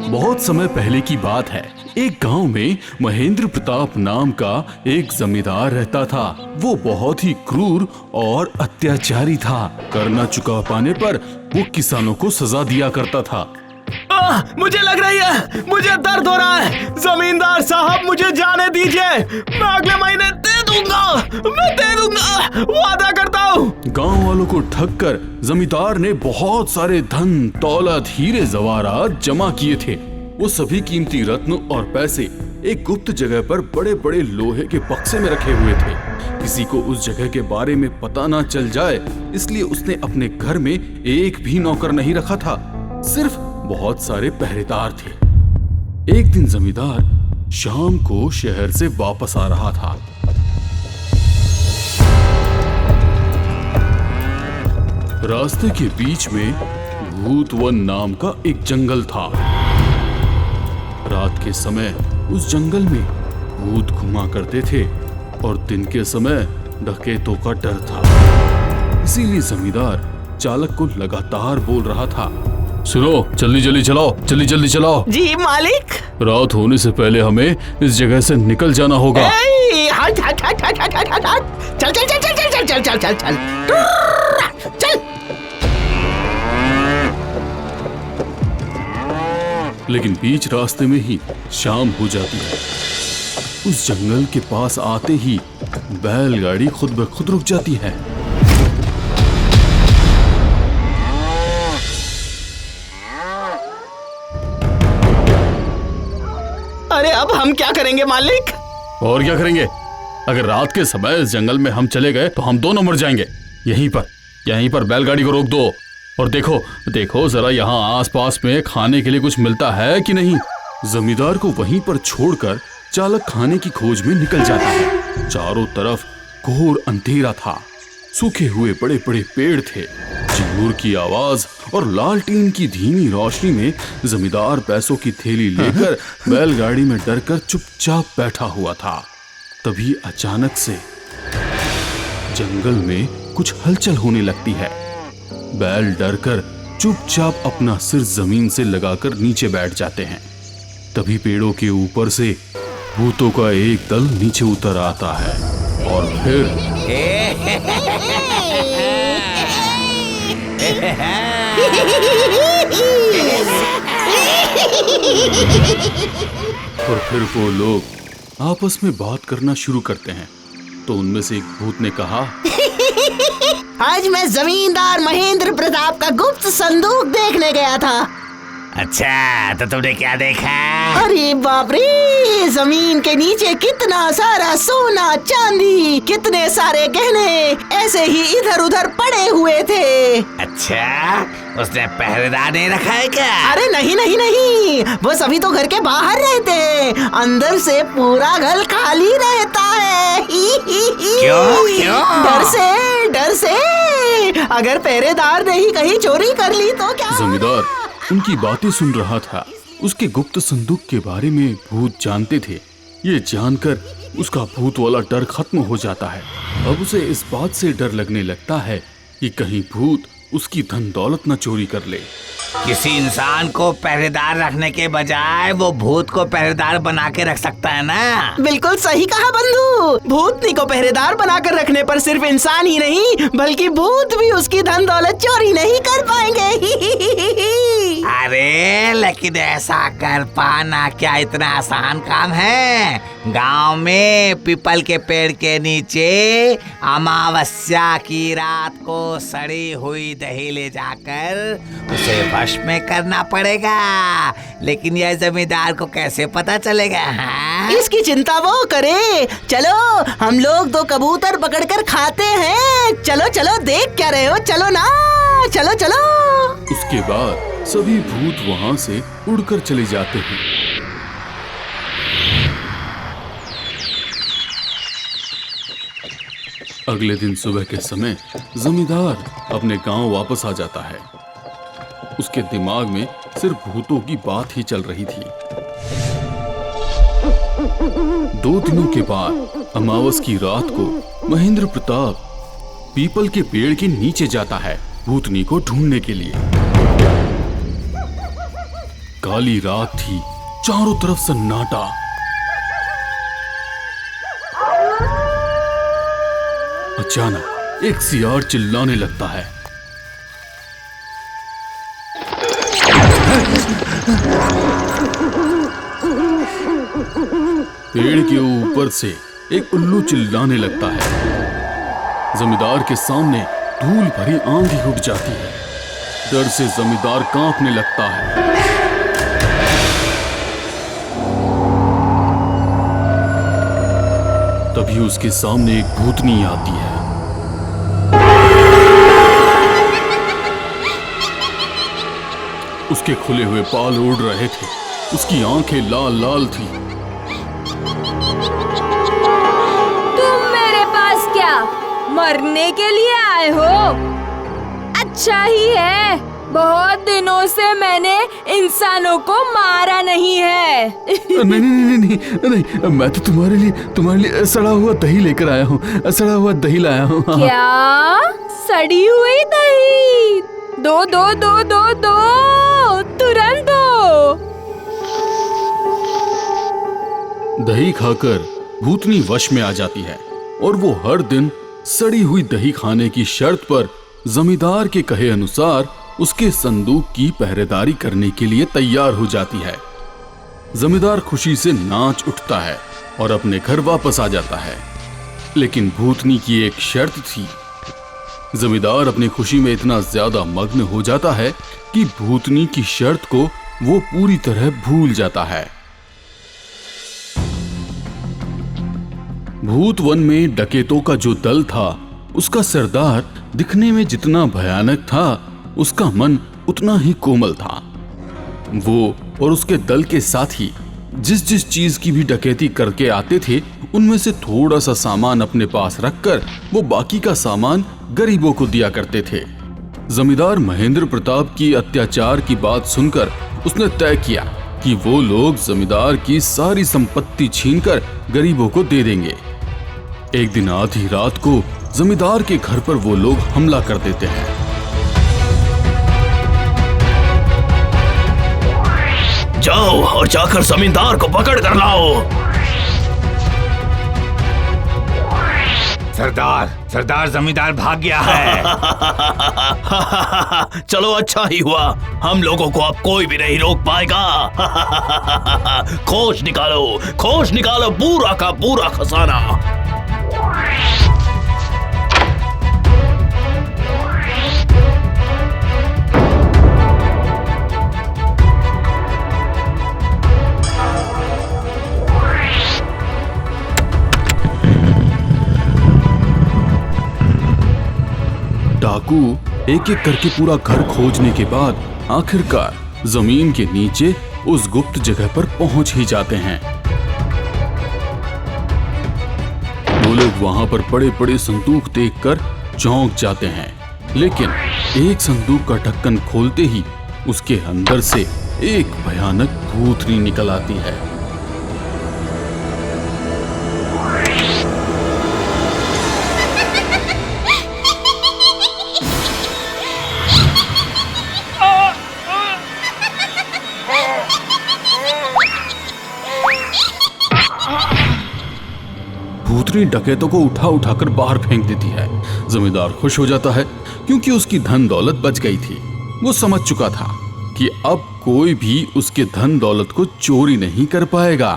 बहुत समय पहले की बात है। एक गांव में महेंद्र प्रताप नाम का एक जमींदार रहता था। वो बहुत ही क्रूर और अत्याचारी था। कर न चुका पाने पर वो किसानों को सजा दिया करता था। मुझे लग रही है, मुझे दर्द हो रहा है। जमींदार साहब, मुझे जाने दीजिए। मैं अगले महीने दे दूंगा, मैं दे दूंगा, वादा करता हूँ। गांव वालों को ठग कर जमींदार ने बहुत सारे धन दौलत हीरे जवाहरात जमा किए थे। वो सभी कीमती रत्न और पैसे एक गुप्त जगह पर बड़े बड़े लोहे के बक्से में रखे हुए थे। किसी को उस जगह के बारे में पता ना चल जाए, इसलिए उसने अपने घर में एक भी नौकर नहीं रखा था, सिर्फ बहुत सारे पहरेदार थे। एक दिन जमींदार शाम को शहर से वापस आ रहा था। रास्ते के बीच में भूतवन नाम का एक जंगल था। रात के समय उस जंगल में भूत घुमा करते थे और दिन के समय डकैतों का डर था। इसीलिए जमींदार चालक को लगातार बोल रहा था, सुनो, जल्दी जल्दी चलाओ, जल्दी जल्दी चलाओ। जी मालिक। रात होने से पहले हमें इस जगह से निकल जाना होगा। हट हट हट हट हट हट हट, चल चल चल चल चल चल चल चल चल चल। लेकिन बीच रास्ते में ही शाम हो जाती है। उस जंगल के पास आते ही बैलगाड़ी खुद ब खुद रुक जाती है। अरे अब हम क्या करेंगे मालिक? और क्या करेंगे? अगर रात के समय इस जंगल में हम चले गए तो हम दोनों मर जाएंगे। यहीं पर बैलगाड़ी को रोक दो और देखो जरा यहाँ आसपास में खाने के लिए कुछ मिलता है कि नहीं। जमींदार को वहीं पर छोड़कर चालक खाने की खोज में निकल जाता है। चारों तरफ घोर अंधेरा था। सूखे हुए बड़े बड़े पेड़ थे। झिंगुर की आवाज और लालटेन की धीमी रोशनी में जमींदार पैसों की थैली लेकर बैलगाड़ी में डरकर चुपचाप बैठा हुआ था। तभी अचानक से जंगल में कुछ हलचल होने लगती है। बैल डरकर चुपचाप अपना सिर जमीन से लगाकर नीचे बैठ जाते हैं। तभी पेड़ों के ऊपर से भूतों का एक दल नीचे उतर आता है और फिर वो लोग आपस में बात करना शुरू करते हैं। तो उनमें से एक भूत ने कहा, आज मैं जमींदार महेंद्र प्रताप का गुप्त संदूक देखने गया था। अच्छा, तो तुमने क्या देखा? अरे बाप रे, जमीन के नीचे कितना सारा सोना चांदी, कितने सारे गहने ऐसे ही इधर उधर पड़े हुए थे। अच्छा, उसने पहरेदार नहीं रखा है क्या? अरे नहीं नहीं नहीं, वो सभी तो घर के बाहर रहते हैं, अंदर से पूरा घर खाली रहता है। क्यों? डर से अगर पहरेदार ने ही कहीं चोरी कर ली तो क्या? जमींदार उनकी बातें सुन रहा था। उसके गुप्त संदूक के बारे में भूत जानते थे। ये जानकर उसका भूत वाला डर खत्म हो जाता है। अब उसे इस बात से डर लगने लगता है कि कहीं भूत उसकी धन दौलत न चोरी कर ले। किसी इंसान को पहरेदार रखने के बजाय वो भूत को पहरेदार बना के रख सकता है ना? बिल्कुल सही कहा बंधु। भूतनी को पहरेदार बनाकर रखने पर सिर्फ इंसान ही नहीं बल्कि भूत भी उसकी धन दौलत चोरी नहीं कर पाएंगे। अरे लेकिन ऐसा कर पाना क्या इतना आसान काम है? गांव में पीपल के पेड़ के नीचे अमावस्या की रात को सड़ी हुई दही ले जाकर उसे वश में करना पड़ेगा। लेकिन यह जमींदार को कैसे पता चलेगा? हाँ? इसकी चिंता वो करे। चलो हम लोग दो कबूतर पकड़कर खाते हैं। चलो चलो, देख क्या रहे हो, चलो ना, चलो चलो। उसके बाद सभी भूत वहां से उड़कर चले जाते हैं। अगले दिन सुबह के समय जमींदार अपने गांव वापस आ जाता है। उसके दिमाग में सिर्फ भूतों की बात ही चल रही थी। 2 दिनों के बाद अमावस की रात को महेंद्र प्रताप पीपल के पेड़ के नीचे जाता है भूतनी को ढूंढने के लिए। काली रात थी, चारों तरफ सन्नाटा। अचानक एक सियार चिल्लाने लगता है। पेड़ के ऊपर से एक उल्लू चिल्लाने लगता है। जमींदार के सामने धूल भरी आंधी उठ जाती है। डर से जमींदार कांपने लगता है। तभी उसके सामने एक भूतनी आती है। उसके खुले हुए बाल उड़ रहे थे, उसकी आंखें लाल लाल थी। तुम मेरे पास क्या मरने के लिए आए हो? अच्छा ही है, बहुत दिनों से मैंने इंसानों को मारा नहीं है। नहीं, मैं तो तुम्हारे लिए सड़ा हुआ दही लेकर आया हूँ। सड़ा हुआ दही लाया हूँ। क्या? सड़ी हुई दही? दो दो दो दो दो, तुरंत दो। दही खाकर भूतनी वश में आ जाती है और वो हर दिन सड़ी हुई दही खाने की शर्त पर जमींदार के कहे अनुसार उसके संदूक की पहरेदारी करने के लिए तैयार हो जाती है। जमींदार खुशी से नाच उठता है और अपने घर वापस आ जाता है। लेकिन भूतनी की एक शर्त थी। जमींदार अपनी खुशी में इतना ज्यादा मग्न हो जाता है कि भूतनी की शर्त को वो पूरी तरह भूल जाता है। भूत वन में डकैतों का जो दल था, उसका सरदार दिखने में जितना भयानक था, उसका मन उतना ही कोमल था। वो और उसके दल के साथी जिस जिस चीज की भी डकैती करके आते थे, उनमें से थोड़ा सा सामान अपने पास रखकर वो बाकी का सामान गरीबों को दिया करते थे। जमींदार महेंद्र प्रताप की अत्याचार की बात सुनकर उसने तय किया कि वो लोग जमींदार की सारी संपत्ति छीनकर गरीबों को दे देंगे। एक दिन आधी रात को जमींदार के घर पर वो लोग हमला कर देते हैं। जाओ और जाकर जमींदार को पकड़ कर लाओ। सरदार जमींदार भाग गया है। चलो अच्छा ही हुआ, हम लोगों को अब कोई भी नहीं रोक पाएगा। खोज निकालो पूरा का पूरा खजाना। डाकू एक एक करके पूरा घर खोजने के बाद आखिरकार जमीन के नीचे उस गुप्त जगह पर पहुंच ही जाते हैं। वो लोग वहां पर बड़े बड़े संदूक देखकर चौंक जाते हैं, लेकिन एक संदूक का ढक्कन खोलते ही उसके अंदर से एक भयानक भूतनी निकल आती है। भूतनी डकैतों को उठा उठाकर बाहर फेंक देती है। जमींदार खुश हो जाता है क्योंकि उसकी धन दौलत बच गई थी। वो समझ चुका था कि अब कोई भी उसके धन दौलत को चोरी नहीं कर पाएगा।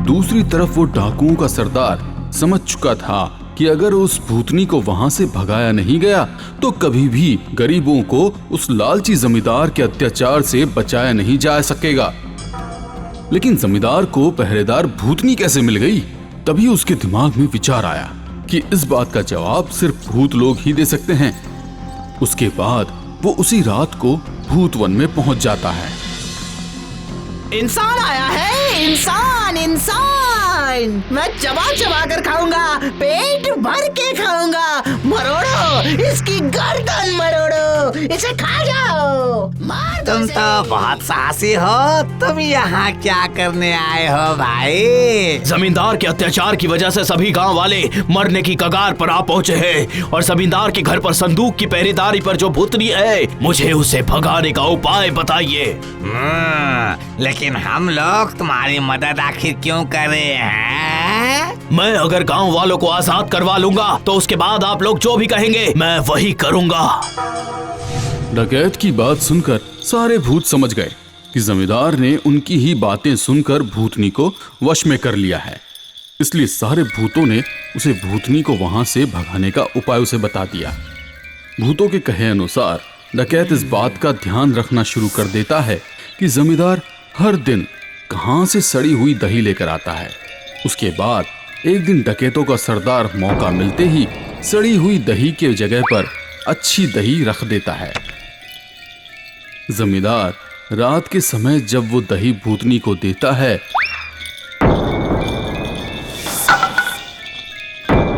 दूसरी तरफ वो डाकुओं का सरदार समझ चुका था कि अगर उस भूतनी को वहां से भगाया नहीं गया तो कभी भी गरीबों को उस लालची जमींदार के अत्याचार से बचाया नहीं जा सकेगा। लेकिन जमींदार को पहरेदार भूतनी कैसे मिल गई? तभी उसके दिमाग में विचार आया कि इस बात का जवाब सिर्फ भूत लोग ही दे सकते हैं। उसके बाद वो उसी रात को भूत वन में पहुंच जाता है। इंसान आया है, इंसान मैं चबा चबा कर खाऊंगा, पेट भर के खाऊंगा, मरोड़ो, इसकी गर्दन मरोड़ो, इसे खा जाओ। मार दो तुम इसे। तो बहुत साहसी हो। तुम यहाँ क्या करने आए हो भाई? जमींदार के अत्याचार की वजह से सभी गांव वाले मरने की कगार पर आ पहुँचे हैं और जमींदार के घर पर संदूक की पहरेदारी पर जो भूतनी है, मुझे उसे भगाने का उपाय बताइए। लेकिन हम लोग तुम्हारी मदद आखिर क्यों करें हैं? मैं अगर गांव वालों को आजाद करवा लूंगा तो उसके बाद आप लोग जो भी कहेंगे मैं वही करूंगा। डकैत की बात सुनकर सारे भूत समझ गए कि जमींदार ने उनकी ही बातें सुनकर भूतनी को वश में कर लिया है। इसलिए सारे भूतों ने उसे भूतनी को वहां से भगाने का उपाय उसे बता दिया। भूतों के कहे अनुसार डकैत इस बात का ध्यान रखना शुरू कर देता है कि जमींदार हर दिन कहां से सड़ी हुई दही लेकर आता है। उसके बाद एक दिन डकैतों का सरदार मौका मिलते ही सड़ी हुई दही के जगह पर अच्छी दही रख देता है। जमींदार रात के समय जब वो दही भूतनी को देता है,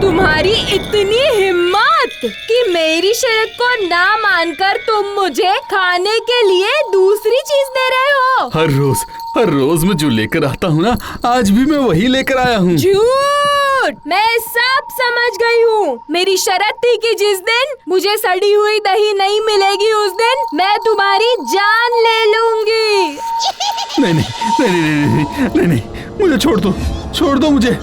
तुम्हारी इतनी हिम्मत कि मेरी शर्त को ना मानकर तुम मुझे खाने के लिए दूसरी चीज दे रहे हो। हर रोज मैं जो लेकर आता हूँ ना, आज भी मैं वही लेकर आया हूँ। झूठ! मैं सब समझ गई हूँ। मेरी शर्त थी कि जिस दिन मुझे सड़ी हुई दही नहीं मिलेगी उस दिन मैं तुम्हारी जान ले लूंगी। नहीं नहीं नहीं नहीं नहीं नहीं नहीं, नहीं, मुझे छोड़ दो मुझे।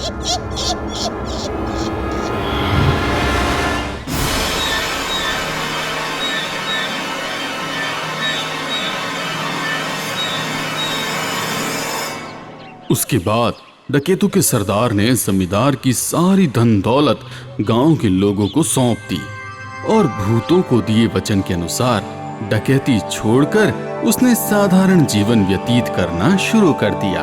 उसके बाद डकैतों के सरदार ने जमींदार की सारी धन दौलत गांव के लोगों को सौंप दी और भूतों को दिए वचन के अनुसार डकैती छोड़कर उसने साधारण जीवन व्यतीत करना शुरू कर दिया।